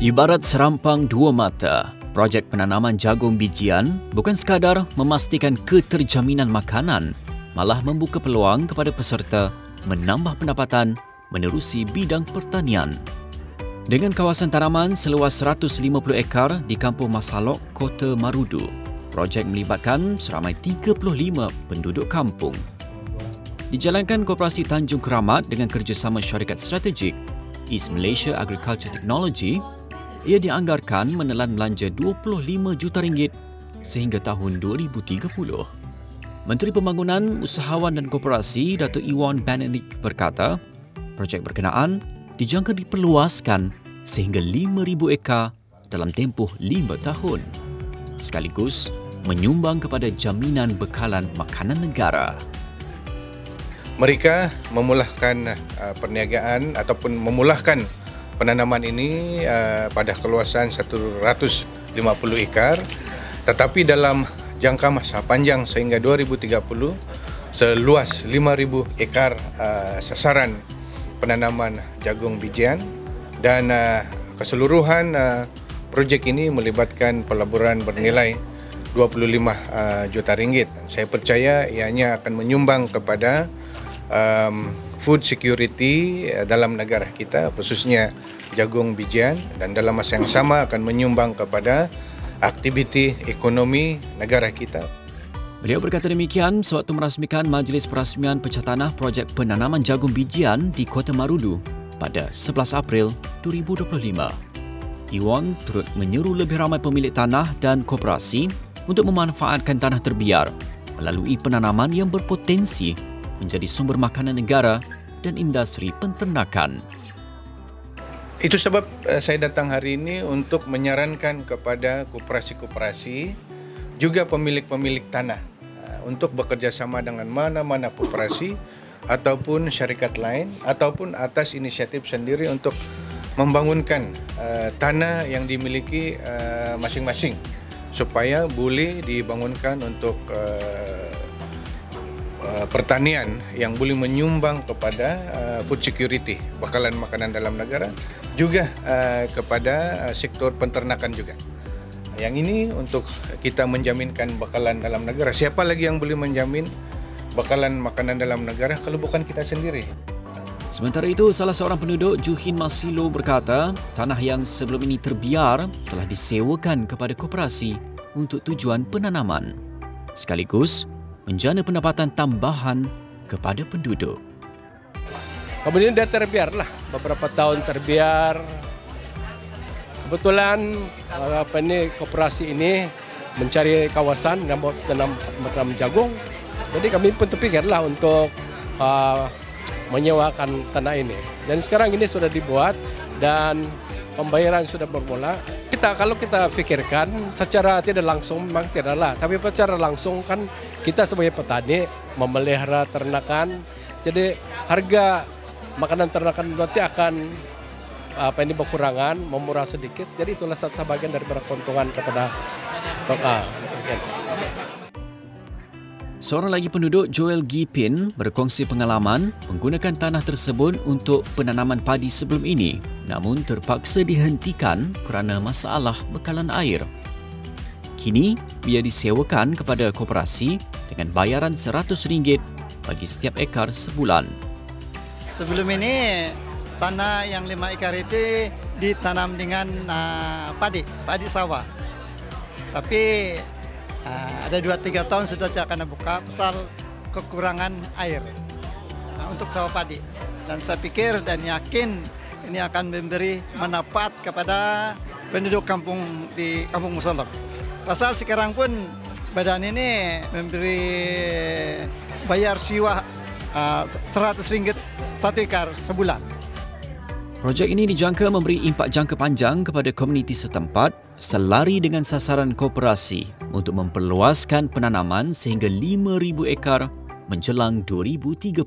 Ibarat serampang dua mata, projek penanaman jagung bijian bukan sekadar memastikan keterjaminan makanan, malah membuka peluang kepada peserta menambah pendapatan menerusi bidang pertanian. Dengan kawasan tanaman seluas 150 ekar di Kampung Masalok, Kota Marudu, projek melibatkan seramai 35 penduduk kampung. Dijalankan Koperasi Tanjung Keramat dengan kerjasama syarikat strategik East Malaysia Agriculture Technology, ia dianggarkan menelan belanja RM25 juta sehingga tahun 2030. Menteri Pembangunan, Usahawan dan Koperasi Datuk Iwan Benedik berkata, projek berkenaan dijangka diperluaskan sehingga 5,000 ekar dalam tempoh 5 tahun, sekaligus menyumbang kepada jaminan bekalan makanan negara. Mereka memulahkan perniagaan ataupun memulahkan penanaman ini pada keluasan 150 ekar, tetapi dalam jangka masa panjang sehingga 2030 seluas 5,000 ekar sasaran penanaman jagung bijian, dan keseluruhan projek ini melibatkan pelaburan bernilai RM25 juta. Saya percaya ianya akan menyumbang kepada food security dalam negara kita, khususnya jagung bijian, dan dalam masa yang sama akan menyumbang kepada aktiviti ekonomi negara kita. Beliau berkata demikian sewaktu merasmikan Majlis Perasmian Pecah Tanah Projek Penanaman Jagung Bijian di Kota Marudu pada 11 April 2025. Iwan turut menyeru lebih ramai pemilik tanah dan koperasi untuk memanfaatkan tanah terbiar melalui penanaman yang berpotensi menjadi sumber makanan negara dan industri penternakan. Itu sebab saya datang hari ini untuk menyarankan kepada koperasi-koperasi, juga pemilik-pemilik tanah, untuk bekerjasama dengan mana-mana koperasi ataupun syarikat lain, ataupun atas inisiatif sendiri untuk membangunkan tanah yang dimiliki masing-masing, supaya boleh dibangunkan untuk pertanian yang boleh menyumbang kepada food security, bekalan makanan dalam negara, juga kepada sektor penternakan juga. Yang ini untuk kita menjaminkan bekalan dalam negara. Siapa lagi yang boleh menjamin bekalan makanan dalam negara kalau bukan kita sendiri? Sementara itu, salah seorang penduduk, Juhin Masilo, berkata tanah yang sebelum ini terbiar telah disewakan kepada koperasi untuk tujuan penanaman, sekaligus menjana pendapatan tambahan kepada penduduk. Kemudian dia terbiarlah, beberapa tahun terbiar. Kebetulan koperasi ini mencari kawasan menanam jagung. Jadi kami pun terfikirlah untuk menyewakan tanah ini. Dan sekarang ini sudah dibuat dan pembayaran sudah bermula. Kalau kita pikirkan secara tidak langsung memang tidaklah, tapi secara langsung kan kita sebagai petani memelihara ternakan, jadi harga makanan ternakan nanti akan berkurangan, memurah sedikit. Jadi itulah satu bagian daripada keuntungan kepada Seorang lagi penduduk, Joel Gipin, berkongsi pengalaman menggunakan tanah tersebut untuk penanaman padi sebelum ini, namun terpaksa dihentikan kerana masalah bekalan air. Kini, ia disewakan kepada koperasi dengan bayaran RM100 bagi setiap ekar sebulan. Sebelum ini, tanah yang 5 ekar itu ditanam dengan padi sawah. Tapi ada 2-3 tahun sudah tidak akan buka pasal kekurangan air untuk sawah padi. Dan saya pikir dan yakin ini akan memberi manfaat kepada penduduk kampung di Kampung Masalok. Pasal sekarang pun badan ini memberi bayar sewa RM100 1 ekar sebulan. Projek ini dijangka memberi impak jangka panjang kepada komuniti setempat selari dengan sasaran koperasi untuk memperluaskan penanaman sehingga 5,000 ekar menjelang 2030.